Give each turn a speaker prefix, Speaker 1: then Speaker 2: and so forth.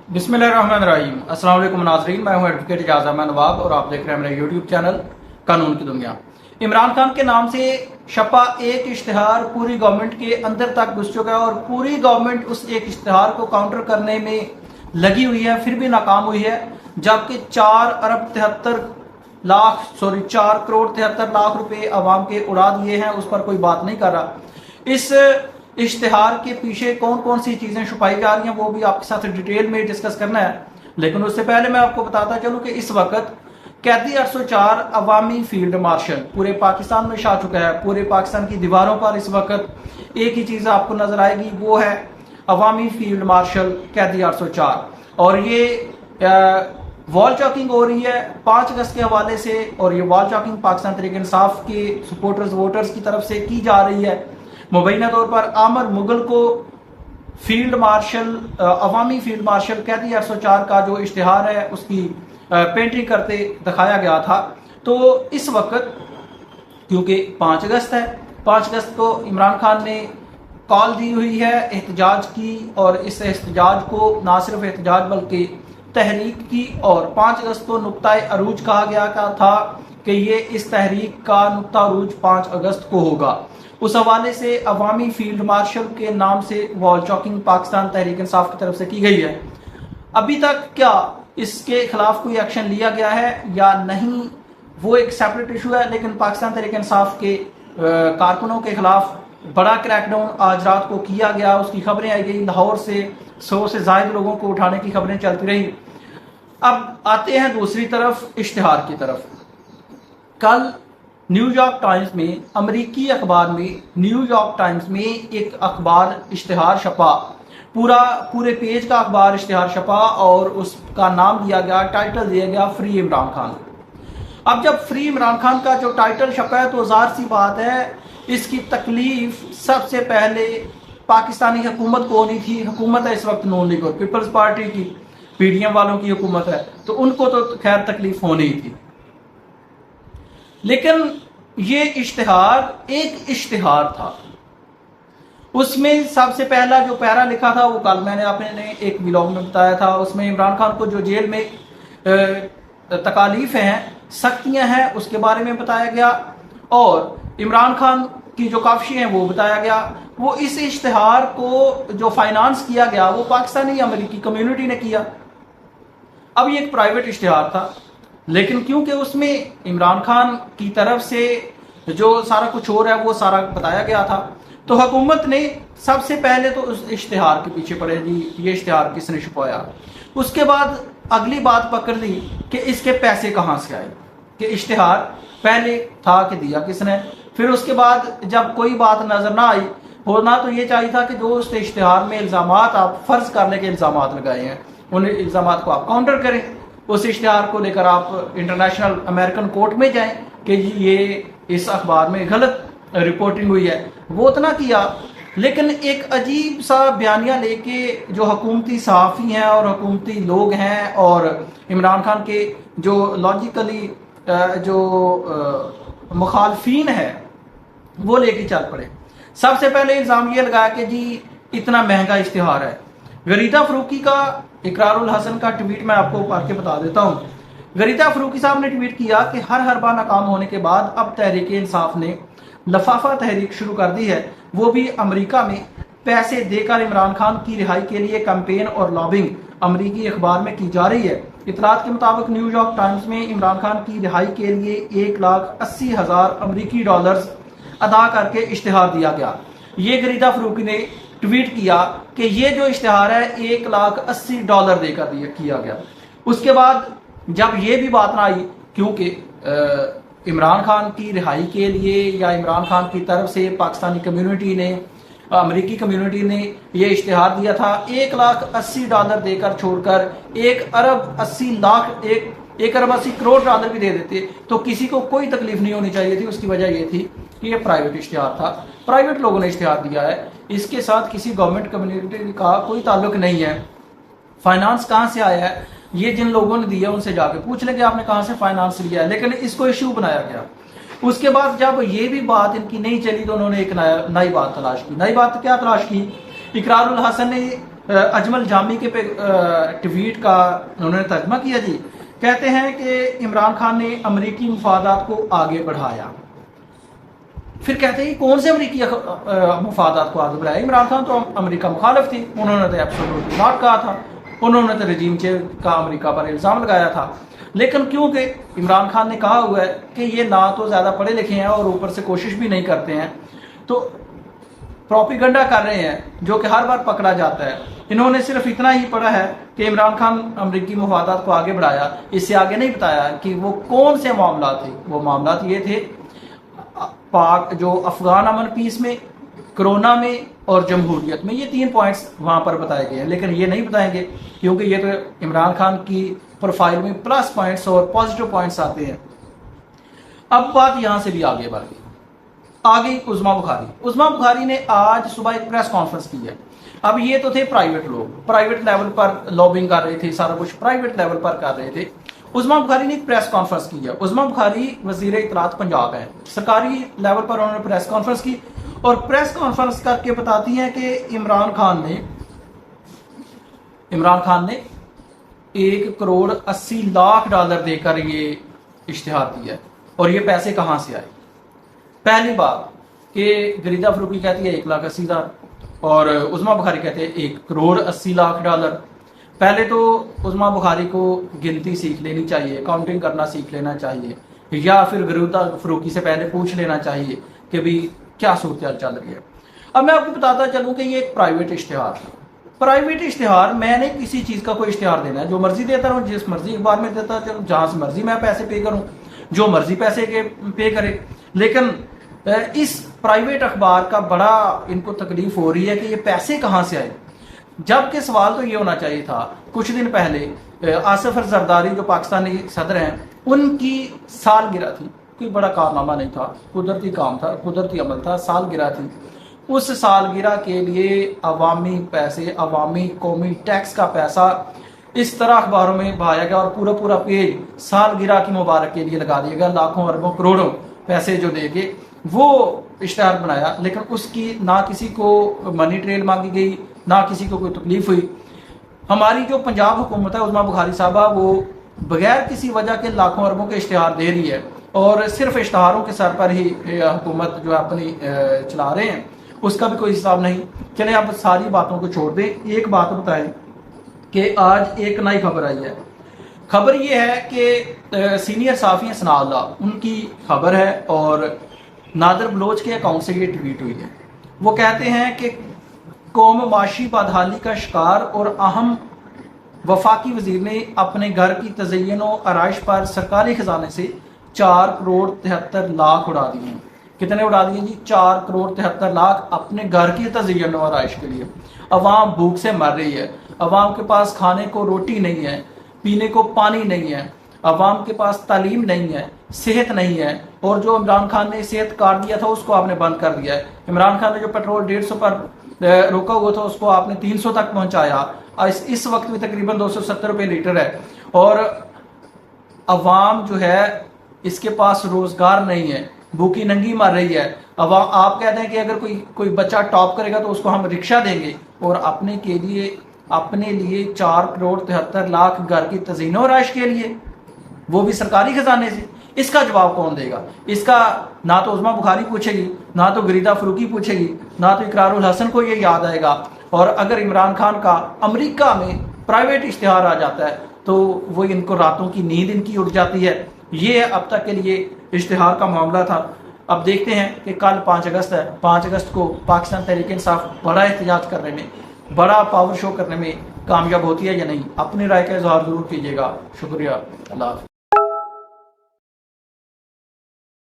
Speaker 1: बिस्मिल्लाहिर्रहमानिर्रहीम। अस्सलाम वालेकुम नाज़रीन, मैं हूं एडवोकेट इजाज़ अहमद नवाब और आप देख रहे हैं मेरा यूट्यूब चैनल कानून की दुनिया। इमरान खान के नाम से छपा एक इश्तिहार पूरी गवर्नमेंट के अंदर तक घुस चुका है और पूरी गवर्नमेंट उस एक इश्तिहार को काउंटर करने में लगी हुई है, फिर भी नाकाम हुई है। जबकि 4 करोड़ 73 लाख रुपए अवाम के उड़ा दिए हैं, उस पर कोई बात नहीं कर रहा। इस इश्तिहार के पीछे कौन कौन सी चीजें छुपाई जा रही हैं वो भी आपके साथ डिटेल में डिस्कस करना है। लेकिन उससे पहले मैं आपको बताता चलूं कि इस वक्त कैदी 804 अवामी फील्ड मार्शल पूरे पाकिस्तान में छा चुका है। पूरे पाकिस्तान की दीवारों पर इस वक्त एक ही चीज आपको नजर आएगी, वो है अवामी फील्ड मार्शल कैदी 804। और ये वॉल चॉकिंग हो रही है 5 अगस्त के हवाले से, और ये वॉल चॉकिंग पाकिस्तान तहरीक इंसाफ के सपोर्टर्स वोटर्स की तरफ से की जा रही है। मुबैना तौर पर आमर मुगल को फील्ड मार्शल अवामी फील्ड मार्शल कैदी 804 का जो इश्तिहार है उसकी पेंटिंग करते दिखाया गया था। तो इस वक्त क्योंकि 5 अगस्त है, 5 अगस्त को इमरान खान ने कॉल दी हुई है एहतजाज की, और इस एहतजाज को ना सिर्फ एहतजाज बल्कि तहरीक की, और 5 अगस्त को नुक्ता अरूज कहा गया था कि ये इस तहरीक का नुक्ता अरूज 5 अगस्त को होगा। उस हवाले से अवामी फील्ड मार्शल के नाम से वॉल चॉकिंग पाकिस्तान तहरीक इंसाफ की तरफ से की गई है। अभी तक क्या इसके खिलाफ कोई एक्शन लिया गया है या नहीं, वो एक सेपरेट इशू है। लेकिन पाकिस्तान तहरीक इंसाफ के कारकुनों के खिलाफ बड़ा क्रैकडाउन आज रात को किया गया, उसकी खबरें आई गई। लाहौर से 100 से ज्यादा लोगों को उठाने की खबरें चलती रही। अब आते हैं दूसरी तरफ इश्तिहार की तरफ। कल न्यूयॉर्क टाइम्स में, अमेरिकी अखबार में न्यूयॉर्क टाइम्स में एक अखबार इश्तिहार छपा, पूरे पेज का अखबार इश्तिहार छपा, और उसका नाम दिया गया, टाइटल दिया गया फ्री इमरान खान। अब जब फ्री इमरान खान का जो टाइटल छपा है तो ज़ाहिर सी बात है इसकी तकलीफ सबसे पहले पाकिस्तानी हुकूमत को होनी थी। हुकूमत है इस वक्त नून लीग और पीपल्स पार्टी की, पीडीएम वालों की हुकूमत है, तो उनको तो खैर तकलीफ होनी ही थी। लेकिन ये इश्तिहार एक इश्तिहार था। उसमें सबसे पहला जो पैरा लिखा था वो कल मैंने आपने एक व्लॉग में बताया था। उसमें इमरान खान को जो जेल में तकालीफ हैं, सख्तियां हैं, उसके बारे में बताया गया, और इमरान खान की जो काफशी हैं वो बताया गया। वो इस इश्तिहार को जो फाइनेंस किया गया वो पाकिस्तानी अमेरिकी कम्युनिटी ने किया। अब ये एक प्राइवेट इश्तिहार था, लेकिन क्योंकि उसमें इमरान खान की तरफ से जो सारा कुछ हो रहा है वो सारा बताया गया था, तो हुकूमत ने सबसे पहले तो उस इश्तिहार के पीछे पड़े जी ये इश्तिहार किसने छुपाया। उसके बाद अगली बात पकड़ ली कि इसके पैसे कहाँ से आए, कि इश्तिहार पहले था कि दिया किसने। फिर उसके बाद जब कोई बात नजर ना आई, होना तो ये चाहिए था कि जो उस इश्तिहार में इल्जामात आप फर्ज करने के इल्जामात लगाए हैं उन इल्जामात को आप काउंटर करें। उस इश्तिहार को लेकर आप इंटरनेशनल अमेरिकन कोर्ट में जाएं कि ये इस अखबार में गलत रिपोर्टिंग हुई है, वो उतना किया। लेकिन एक अजीब सा बयानिया लेके जो हुकूमती सहाफ़ी हैं और हुकूमती लोग हैं और इमरान खान के जो लॉजिकली जो मुखालफीन है वो लेके चल पड़े। सबसे पहले इल्ज़ाम ये लगाया कि जी इतना महंगा इश्तिहार है। गरीदा फरूकी का, इकरारुल हसन का ट्वीट मैं आपको पढ़ के बता देता हूँ। गरीदा फरूकी साहब ने ट्वीट किया कि हर बार नाकाम होने के बाद अब तहरीक इंसाफ ने लफाफा तहरीक शुरू कर दी है, वो भी अमेरिका में। पैसे देकर इमरान खान की रिहाई के लिए कैंपेन और लॉबिंग अमेरिकी अखबार में की जा रही है। इतलात के मुताबिक न्यूयॉर्क टाइम्स में इमरान खान की रिहाई के लिए 1,80,000 अमेरिकी डॉलर्स अदा करके इश्तिहार दिया गया। ये गरीदा फरूकी ने ट्वीट किया कि ये जो इश्तिहार है $1,80,000 देकर किया गया। उसके बाद जब ये भी बात ना आई, क्योंकि इमरान खान की रिहाई के लिए या इमरान खान की तरफ से पाकिस्तानी कम्युनिटी ने, अमेरिकी कम्युनिटी ने ये इश्तिहार दिया था, $1,80,000 देकर छोड़कर 1,80,00,000 करोड़ डॉलर भी दे देते तो किसी को कोई तकलीफ नहीं होनी चाहिए थी। उसकी वजह ये थी कि ये प्राइवेट इश्तिहार था, प्राइवेट लोगों ने इश्तिहार दिया है, इसके साथ किसी गवर्नमेंट कम्युनिटी का कोई ताल्लुक नहीं है। फाइनेंस कहाँ से आया है ये जिन लोगों ने दिया उनसे जाके पूछ लेंगे आपने कहाँ से फाइनेंस लिया है, लेकिन इसको इश्यू बनाया गया। उसके बाद जब ये भी बात इनकी नहीं चली तो उन्होंने एक नई बात तलाश की। नई बात क्या तलाश की? इकरारुल हसन ने अजमल जामी के पे ट्वीट का उन्होंने तर्जमा किया जी। कहते हैं कि इमरान खान ने अमरीकी मफादात को आगे बढ़ाया। फिर कहते हैं कौन से अमरीकी मफादात को आगे बढ़ाया? इमरान खान तो अमरीका मुखालिफ थी, उन्होंने तो एब्सोल्युटली नॉट कहा था, उन्होंने तो रजीम चेंज का अमरीका पर इल्ज़ाम लगाया था। लेकिन क्योंकि इमरान खान ने कहा हुआ है कि ये ना तो ज़्यादा पढ़े लिखे हैं और ऊपर से कोशिश भी नहीं करते हैं, तो प्रोपिगंडा कर रहे हैं जो कि हर बार पकड़ा जाता है। इन्होंने सिर्फ इतना ही पढ़ा है कि इमरान खान अमरीकी मफादात को आगे बढ़ाया, इससे आगे नहीं बताया कि वो कौन से मामला थे। वो मामला ये थे पाक जो अफगान अमन पीस में, कोरोना में और जमहूरियत में। ये 3 पॉइंट्स वहाँ पर बताए गए हैं, लेकिन ये नहीं बताएंगे क्योंकि ये तो इमरान खान की प्रोफाइल में प्लस पॉइंट्स और पॉजिटिव पॉइंट्स आते हैं। अब बात यहाँ से भी आगे बढ़ गई। आ गई उज़मा बुखारी। उज़मा बुखारी ने आज सुबह एक प्रेस कॉन्फ्रेंस की है। अब ये तो थे प्राइवेट लोग, प्राइवेट लेवल पर लॉबिंग कर रहे थे, सारा कुछ प्राइवेट लेवल पर कर रहे थे। उज़मा बुखारी ने एक प्रेस कॉन्फ्रेंस की है। उज़मा बुखारी वजीर इत्तलात पंजाब है, सरकारी लेवल पर उन्होंने प्रेस कॉन्फ्रेंस की और प्रेस कॉन्फ्रेंस करके बताती हैं कि इमरान खान ने $1.80 करोड़ देकर ये इश्तिहार दिया है। और ये पैसे कहाँ से आए? पहली बात कि गरीदा फरूकी कहती है 1,80,000 और उज़मा बुखारी कहते हैं $1.80 करोड़। पहले तो उज़मा बुखारी को गिनती सीख लेनी चाहिए, काउंटिंग करना सीख लेना चाहिए, या फिर गरीदा फरूकी से पहले पूछ लेना चाहिए कि भी क्या सूरत चल रही है। अब मैं आपको बताता चलूँ कि ये एक प्राइवेट इश्तिहार है। प्राइवेट इश्तिहार, मैंने किसी चीज़ का कोई इश्तिहार देना है, जो मर्जी देता रहूँ, जिस मर्जी अखबार में देता चलूँ, जहाँ से मर्जी मैं पैसे पे करूँ, जो मर्जी पैसे के पे करे। लेकिन इस प्राइवेट अखबार का बड़ा इनको तकलीफ हो रही है कि ये पैसे कहाँ से आए। जबकि सवाल तो ये होना चाहिए था, कुछ दिन पहले आसिफ जरदारी जो पाकिस्तानी सदर हैं, उनकी सालगिरह थी। कोई बड़ा कारनामा नहीं था, कुदरती काम था, कुदरती अमल था, सालगिरह थी। उस सालगिरह के लिए अवामी पैसे, अवामी कौमी टैक्स का पैसा इस तरह अखबारों में बहाया गया और पूरा पेज सालगिरह की मुबारक के लिए लगा दिया गया। लाखों अरबों करोड़ों पैसे जो देके वो इश्तिहार बनाया, लेकिन उसकी ना किसी को मनी ट्रेल मांगी गई, ना किसी को कोई तकलीफ हुई। हमारी जो पंजाब हुकूमत है, उज़मा बुखारी साहबा, वो बगैर किसी वजह के लाखों अरबों के इश्तिहार दे रही है और सिर्फ इश्तिहारों के सर पर ही हुकूमत जो है अपनी चला रहे हैं, उसका भी कोई हिसाब नहीं। चले आप सारी बातों को छोड़ दें, एक बात बताएं कि आज एक नई खबर आई है। खबर ये है कि सीनियर साफ़ी सना अल्लाह, उनकी खबर है और नादर बलोच के अकाउंट से ये ट्वीट हुई है। वो कहते हैं कि कौम माशी बदहाली का शिकार और अहम वफाकी वजीर ने अपने घर की तज़य्युन और आराइश पर सरकारी खजाने से 4,73,00,000 उड़ा दिए हैं। कितने उड़ा दिए जी? 4,73,00,000 अपने घर की तज़य्युन और आराइश के लिए। अवाम भूख से मर रही है, अवाम के पास खाने को रोटी नहीं है, पीने को पानी नहीं है, अवाम के पास तालीम नहीं है, सेहत नहीं है। और जो इमरान खान ने सेहत कार्ड दिया था उसको आपने बंद कर दिया है। इमरान खान ने जो पेट्रोल 150 पर रोका हुआ था उसको आपने 300 तक पहुंचाया। इस वक्त में तकरीबन 270 रुपये लीटर है और अवाम जो है इसके पास रोजगार नहीं है, भूखी नंगी मर रही है। अवाम, आप कहते हैं कि अगर कोई बच्चा टॉप करेगा तो उसको हम रिक्शा देंगे, और अपने लिए 4,73,00,000 घर की तज़य्युन और आराइश के लिए, वो भी सरकारी खजाने से। इसका जवाब कौन देगा? इसका ना तो उज़मा बुखारी पूछेगी, ना तो गरीदा फरूकी पूछेगी, ना तो इकरारुल हसन को ये याद आएगा। और अगर इमरान खान का अमेरिका में प्राइवेट इश्तिहार आ जाता है तो वो इनको रातों की नींद इनकी उड़ जाती है। ये अब तक के लिए इश्तिहार का मामला था। अब देखते हैं कि कल 5 अगस्त है, 5 अगस्त को पाकिस्तान तहरीक इंसाफ बड़ा एहतजाज करने में, बड़ा पावर शो करने में कामयाब होती है या नहीं। अपनी राय का इजहार जरूर कीजिएगा। शुक्रिया। अल्लाह।